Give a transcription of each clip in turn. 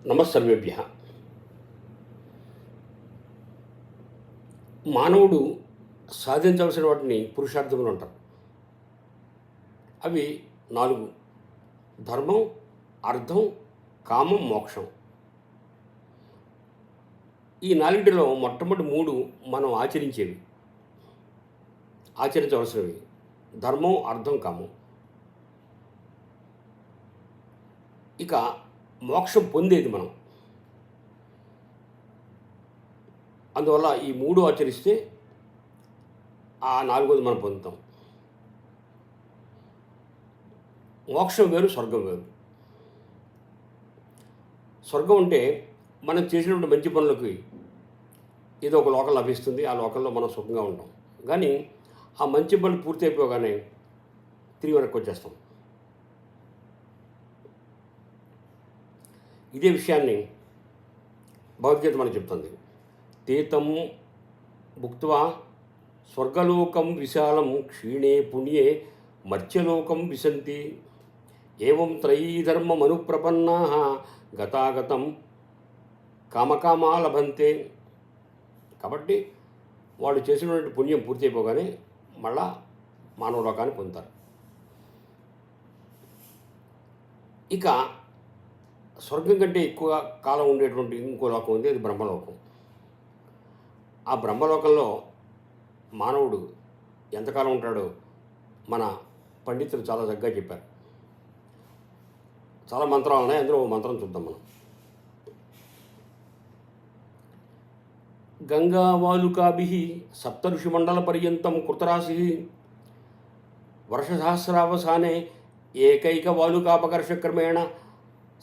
నమస్సర్వేభ్య. మానవుడు సాధించవలసిన వాటిని పురుషార్థములు అంటారు. అవి 4: ధర్మం, అర్థం, కామం, మోక్షం. ఈ నాలుగిటిలో మొట్టమొదటి 3 మనం ఆచరించవలసినవి: ధర్మం, అర్థం, కామం. ఇక మోక్షం పొందేది మనం. అందువల్ల ఈ 3 ఆచరిస్తే ఆ 4వది మనం పొందుతాం. మోక్షం వేరు, స్వర్గం వేరు. స్వర్గం అంటే మనం చేసినటువంటి మంచి పనులకి ఏదో ఒక లోకం లభిస్తుంది, ఆ లోకంలో మనం సుఖంగా ఉంటాం. కానీ ఆ మంచి పనులు పూర్తి అయిపోగానే తిరిగి వెనక్కి వచ్చేస్తాం. ఇదే విషయాన్ని భగవద్గీత మనకు చెప్తుంది. తీతం భుక్త్వా స్వర్గలోకం విశాలం క్షీణే పుణ్యే మర్త్యలోకం విశంతి ఏవం త్రైధర్మమనుప్రపన్నా గతాగతం కామకామా లభంతే. కాబట్టి వాళ్ళు చేసినటువంటి పుణ్యం పూర్తి అయిపోగానే మళ్ళా మానవ లోకాన్ని పొందుతారు. ఇక స్వర్గం కంటే ఎక్కువ కాలం ఉండేటువంటి ఇంకో లోకం ఉంది, అది బ్రహ్మలోకం. ఆ బ్రహ్మలోకంలో మానవుడు ఎంతకాలం ఉంటాడో మన పండితులు చాలా చక్కగా చెప్పారు. చాలా మంత్రాలు ఉన్నాయి, అందులో ఓ మంత్రం చూద్దాం మనం. గంగావాలుకాభి సప్తఋషిమండల పర్యంతం కృతరాశి వర్షసహస్రావసానే ఏకైక వాలుకాపకర్షక్రమేణ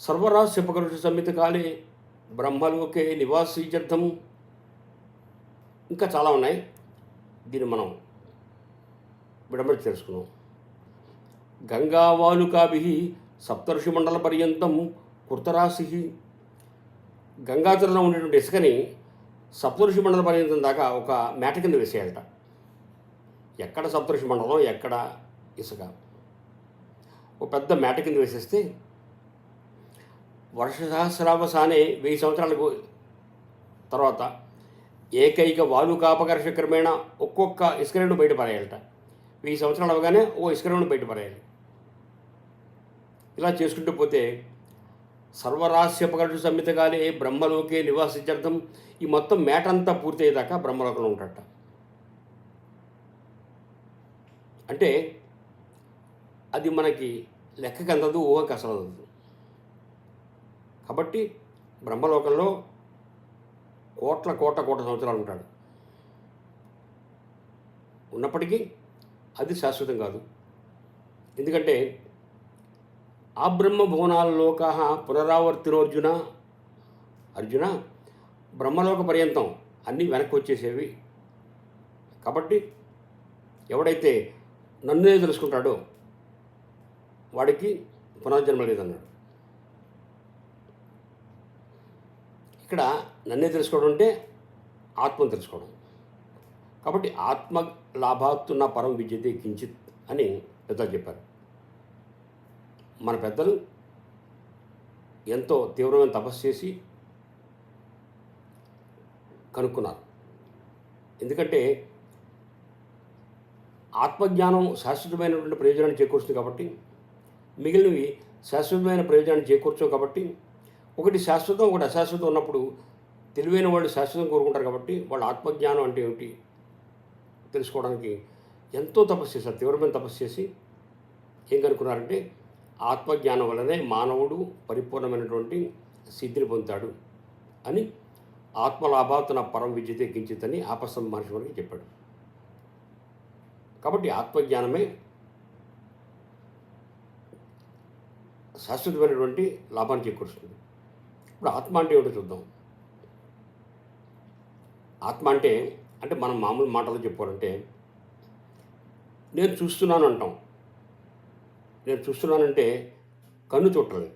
సర్వరాశిపకర్ష సంహితకాలే బ్రహ్మలోకే నివాసీత్యర్థం. ఇంకా చాలా ఉన్నాయి, దీన్ని మనం విడమడి తెలుసుకున్నాం. గంగావాలుకాభి సప్తఋషి మండల పర్యంతం కృతరాశి. గంగాచలంలో ఉండేటువంటి ఇసుకని సప్తఋషి మండల పర్యంతం దాకా ఒక మేట కింద వేసేయాలట. ఎక్కడ సప్తఋషి మండలం, ఎక్కడ ఇసుక, ఒక పెద్ద మేట కింద వేసేస్తే వర్ష సహస్రావసానే 1000 సంవత్సరాలకు తర్వాత ఏకైక వాలుకాపకర్ష క్రమేణ ఒక్కొక్క ఇసుకరేణు బయట పడేయాలట. 1000 సంవత్సరాలు అవగానే ఓ ఇసుకరేణు బయట పడేయాలి. ఇలా చేసుకుంటూ పోతే సర్వరాశ్యపకర్ష సంహితకాలే బ్రహ్మలోకే నివాసిత్యర్థం. ఈ మొత్తం మేట అంతా పూర్తి అయ్యేదాకా బ్రహ్మలోకంలో ఉంటాడట. అంటే అది మనకి లెక్కకి అందదు, ఊహకి అసలు అందదు. కాబట్టి బ్రహ్మలోకంలో కోట్ల సంవత్సరాలు ఉంటాడు. ఉన్నప్పటికీ అది శాశ్వతం కాదు. ఎందుకంటే ఆ బ్రహ్మ భువనాల్లోక పునరావర్తినోర్జున. అర్జున, బ్రహ్మలోక పర్యంతం అన్నీ వెనక్కి వచ్చేసేవి. కాబట్టి ఎవడైతే నన్నే తెలుసుకుంటాడో వాడికి పునర్జన్మ లేదన్నాడు. ఇక్కడ నన్నే తెలుసుకోవడం అంటే ఆత్మను తెలుసుకోవడం. కాబట్టి ఆత్మ లాభాత్తున్న పరం విద్యతే కించిత్ అని పెద్దలు చెప్పారు. మన పెద్దలు ఎంతో తీవ్రమైన తపస్సు చేసి కనుక్కున్నారు. ఎందుకంటే ఆత్మజ్ఞానం శాశ్వతమైనటువంటి ప్రయోజనాన్ని చేకూరుస్తుంది. కాబట్టి మిగిలినవి శాశ్వతమైన ప్రయోజనాన్ని చేకూర్చవు. కాబట్టి ఒకటి శాశ్వతం, ఒకటి అశాశ్వతం ఉన్నప్పుడు తెలివైన వాళ్ళు శాశ్వతం కోరుకుంటారు. కాబట్టి వాళ్ళు ఆత్మజ్ఞానం అంటే ఏమిటి తెలుసుకోవడానికి ఎంతో తపస్సు చేశారు. తీవ్రమైన తపస్సు చేసి ఏం కనుక్కున్నారంటే ఆత్మజ్ఞానం వల్లనే మానవుడు పరిపూర్ణమైనటువంటి సిద్ధిని పొందుతాడు అని ఆత్మలాభాతున పరం విద్యతే కించిత్ అని ఆపస్సం మహర్షి మనకి చెప్పాడు. కాబట్టి ఆత్మజ్ఞానమే శాశ్వతమైనటువంటి లాభాన్ని చేకూరుస్తుంది. ఇప్పుడు ఆత్మ అంటే ఏమిటో చూద్దాం. ఆత్మ అంటే మనం మామూలు మాటలు చెప్పుకోవాలంటే నేను చూస్తున్నాను అంటాం. నేను చూస్తున్నానంటే కన్ను చూడలేదు.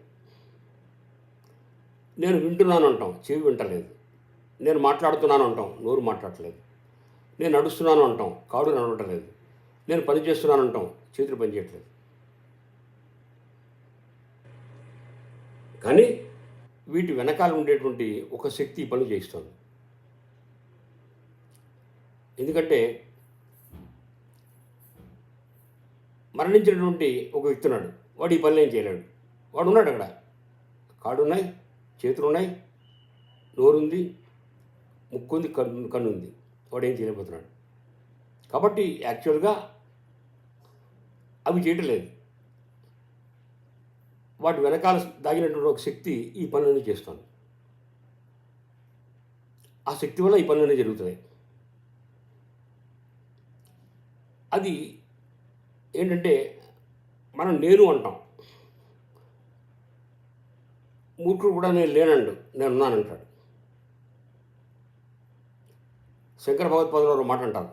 నేను వింటున్నాను అంటాం, చెవి వింటలేదు. నేను మాట్లాడుతున్నాను అంటాం, నోరు మాట్లాడలేదు. నేను నడుస్తున్నాను అంటాం, కాడు నడవటలేదు. నేను పని చేస్తున్నాను అంటాం, చేతులు పని చేయట్లేదు. కానీ వీటి వెనకాల ఉండేటువంటి ఒక శక్తి ఈ పనులు చేయిస్తుంది. ఎందుకంటే మరణించినటువంటి ఒక వ్యక్తి ఉన్నాడు, వాడు ఈ పనులు ఏం చేయలేడు. వాడు ఉన్నాడు అక్కడ, కాడున్నాయి, చేతులున్నాయి, నోరుంది, ముక్కుంది, కన్నుంది, వాడు ఏం చేయలేకపోతున్నాడు. కాబట్టి యాక్చువల్గా అవి చేయటం లేదు. వాటి వెనకాల దాగినటువంటి ఒక శక్తి ఈ పనులన్నీ చేస్తుంది. ఆ శక్తి వల్ల ఈ పనులన్నీ జరుగుతున్నాయి. అది ఏంటంటే మనం నేను అంటాం. మూర్ఖుడు కూడా నేను లేనండు, నేనున్నానంటాడు. శంకర భగవత్పాదులు ఒక మాట అంటారు,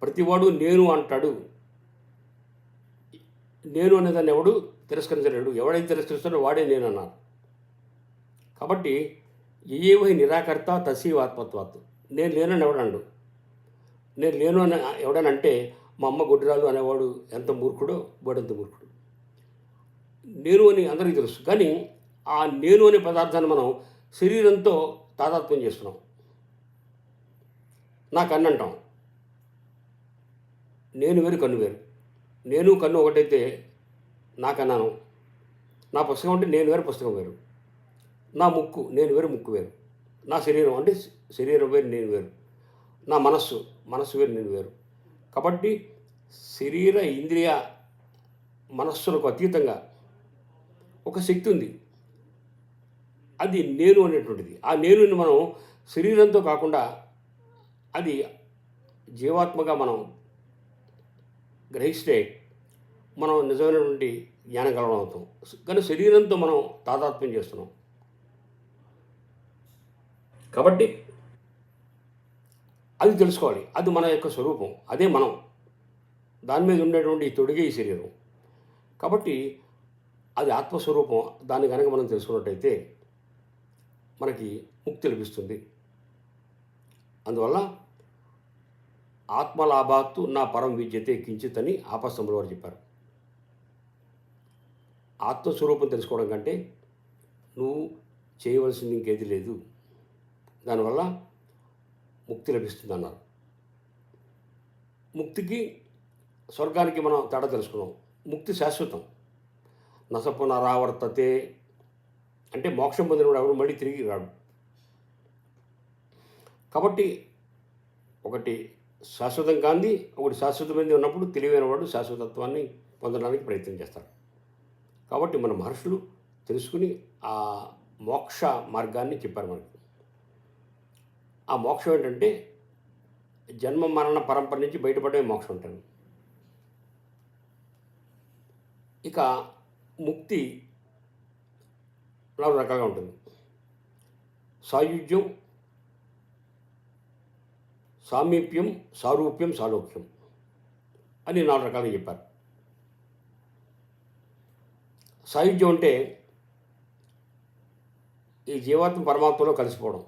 ప్రతివాడు నేను అంటాడు, నేను అనేదాన్ని ఎవడు తిరస్కరించలేడు, ఎవడైతే తిరస్కరిస్తాడో వాడే నేను అన్నారు. కాబట్టి ఏవై నిరాకర్త తసీవ ఆత్మత్వాత్, నేను లేనని ఎవడండు. నేను లేను అని ఎవడనంటే మా అమ్మ గొడ్డిరాలు అనేవాడు ఎంత మూర్ఖుడో వాడంత మూర్ఖుడు. నేను అని అందరికీ తెలుసు, కానీ ఆ నేను అనే పదార్థాన్ని మనం శరీరంతో తాదాత్మ్యం చేస్తున్నాం. నా కన్ను అంటాం, నేను వేరు కన్ను వేరు. నేను కన్ను ఒకటైతే నా కన్నాను. నా పుస్తకం అంటే నేను వేరు పుస్తకం వేరు. నా ముక్కు నేను వేరు ముక్కు వేరు. నా శరీరం అంటే శరీరం వేరు నేను వేరు. నా మనస్సు వేరు నేను వేరు. కాబట్టి శరీర ఇంద్రియ మనస్సులకు అతీతంగా ఒక శక్తి ఉంది, అది నేను అనేటువంటిది. ఆ నేనుని మనం శరీరంతో కాకుండా అది జీవాత్మగా మనం గ్రహిస్తే మనం నిజమైనటువంటి జ్ఞానం కలవడం అవుతాం. కానీ శరీరంతో మనం తాదాత్మ్యం చేస్తున్నాం. కాబట్టి అది తెలుసుకోవాలి, అది మన యొక్క స్వరూపం, అదే మనం. దాని మీద ఉండేటువంటి తొడిగే ఈ శరీరం. కాబట్టి అది ఆత్మస్వరూపం. దాన్ని కనుక మనం తెలుసుకున్నట్టయితే మనకి ముక్తి లభిస్తుంది. అందువల్ల ఆత్మలాభాత్తు నా పరం విద్యతే కించిత్ అని ఆపస్తంభుల వారు చెప్పారు. ఆత్మస్వరూపం తెలుసుకోవడం కంటే నువ్వు చేయవలసింది ఇంకేది లేదు. దానివల్ల ముక్తి లభిస్తుంది అన్నారు. ముక్తికి స్వర్గానికి మనం తేడా తెలుసుకున్నాం. ముక్తి శాశ్వతం. నసపునరావర్తతే అంటే మోక్షం పొందినవాడు ఎవడు మళ్ళీ తిరిగి రాడు. కాబట్టి ఒకటి శాశ్వతం కాంది, ఒకటి శాశ్వతమైనది ఉన్నప్పుడు తెలివైన వాడు శాశ్వతత్వాన్ని పొందడానికి ప్రయత్నం చేస్తాడు. కాబట్టి మన మహర్షులు తెలుసుకుని ఆ మోక్ష మార్గాన్ని చెప్పారు మనకు. ఆ మోక్షం ఏంటంటే జన్మ మరణ పరంపర నుంచి బయటపడే మోక్షం ఉంటాను. ఇక ముక్తి 4 రకాలుగా ఉంటుంది. సాయుజ్యం, సామీప్యం, సారూప్యం, సాలోక్యం అని 4 రకాలుగా చెప్పారు. సాయుధ్యం అంటే ఈ జీవాత్మ పరమాత్మలో కలిసిపోవడం.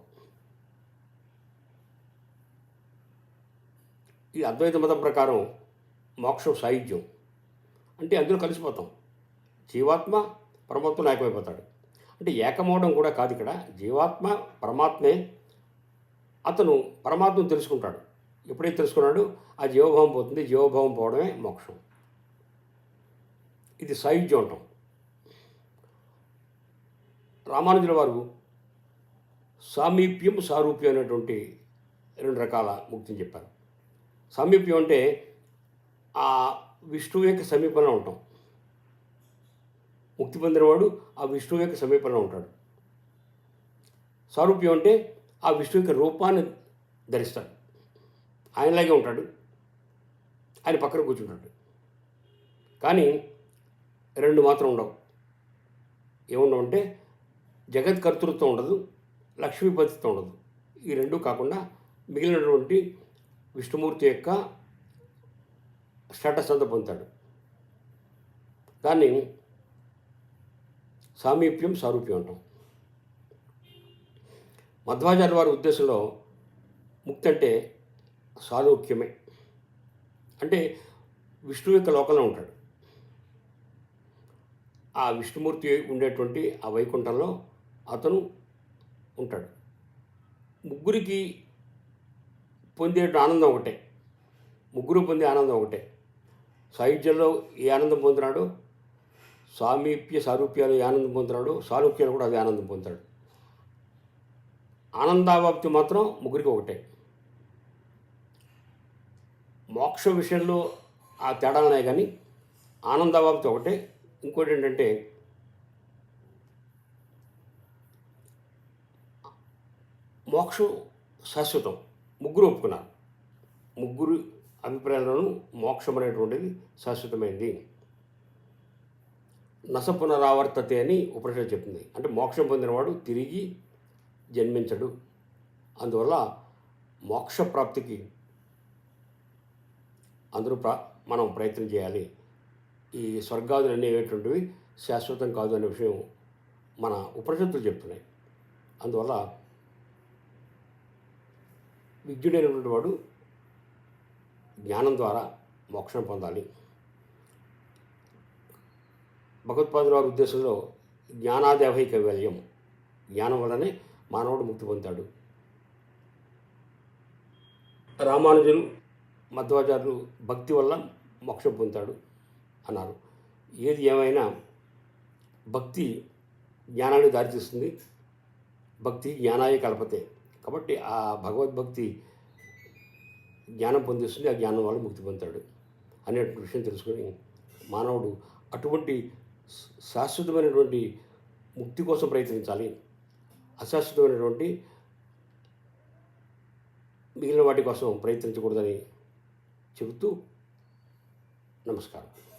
ఈ అద్వైత మతం ప్రకారం మోక్షం సాయుధ్యం అంటే అందులో కలిసిపోతాం. జీవాత్మ పరమాత్మలో ఏకమైపోతాడు. అంటే ఏకమవడం కూడా కాదు ఇక్కడ. జీవాత్మ పరమాత్మే, అతను పరమాత్మను తెలుసుకుంటాడు. ఎప్పుడైతే తెలుసుకున్నాడో ఆ జీవభావం పోతుంది. జీవభావం పోవడమే మోక్షం. ఇది సాయుధ్యం అంటాం. రామానుజుల వారు సామీప్యం, సారూప్యం అనేటువంటి 2 రకాల ముక్తిని చెప్పారు. సామీప్యం అంటే ఆ విష్ణువు యొక్క సమీపంలో ఉంటాం. ముక్తి పొందినవాడు ఆ విష్ణువు యొక్క సమీపంలో ఉంటాడు. సారూప్యం అంటే ఆ విష్ణువు యొక్క రూపాన్ని ధరిస్తాడు. ఆయనలాగే ఉంటాడు, ఆయన పక్కన కూర్చుంటాడు. కానీ 2 మాత్రం ఉండవు. ఏముండవు అంటే జగత్కర్తృత్వం ఉండదు, లక్ష్మీపతిత్వం ఉండదు. ఈ 2 కాకుండా మిగిలినటువంటి విష్ణుమూర్తి యొక్క స్టేటస్ అంతా పొందుతాడు. దాన్ని సామీప్యం, సారూప్యం అంటాం. మధ్వాచార్య వారి ఉద్దేశంలో ముక్తి అంటే సాలోక్యమే. అంటే విష్ణువు యొక్క లోకంలో ఉంటాడు. ఆ విష్ణుమూర్తి ఉండేటువంటి ఆ వైకుంఠంలో అతను ఉంటాడు. ముగ్గురికి పొందే ఆనందం ఒకటే, ముగ్గురు పొందే ఆనందం ఒకటే. సాహిత్యంలో ఏ ఆనందం పొందుతున్నాడో, సామీప్య సారూప్యాలు ఏ ఆనందం పొందుతున్నాడో, సారూప్యాలు కూడా అదే ఆనందం పొందుతాడు. ఆనందావాప్తి మాత్రం ముగ్గురికి ఒకటే. మోక్ష విషయంలో ఆ తేడాలనే కానీ ఆనందావాప్తి ఒకటే. ఇంకోటి ఏంటంటే మోక్షం శాశ్వతం, ముగ్గురు ఒప్పుకున్నారు. ముగ్గురు అభిప్రాయాలను మోక్షం అనేటువంటిది శాశ్వతమైంది. నస పునరావర్తతే అని ఉపనిషత్తు చెప్తుంది. అంటే మోక్షం పొందినవాడు తిరిగి జన్మించడు. అందువల్ల మోక్ష ప్రాప్తికి అందరూ మనం ప్రయత్నం చేయాలి. ఈ స్వర్గాదులు అనేటువంటివి శాశ్వతం కాదు అనే విషయం మన ఉపనిషత్తులు చెప్తున్నాయి. అందువల్ల విజ్ఞుడైనటువంటి వాడు జ్ఞానం ద్వారా మోక్షం పొందాలి. భగవత్పాదుల వారి ఉద్దేశంలో జ్ఞానాదేవై కైవల్యం, జ్ఞానం వల్లనే మానవుడు ముక్తి పొందాడు. రామానుజులు మధ్వాచార్యులు భక్తి వల్ల మోక్షం పొందాడు అన్నారు. ఏది ఏమైనా భక్తి జ్ఞానాన్ని దారితీస్తుంది. భక్తి జ్ఞానాయ కల్పతే. కాబట్టి ఆ భగవద్భక్తి జ్ఞానం పొందిస్తుంది. ఆ జ్ఞానం వల్ల ముక్తి పొందుతాడు అనేటువంటి విషయం తెలుసుకొని మానవుడు అటువంటి శాశ్వతమైనటువంటి ముక్తి కోసం ప్రయత్నించాలి. అశాశ్వతమైనటువంటి మిగిలిన వాటి కోసం ప్రయత్నించకూడదని చెబుతూ నమస్కారం.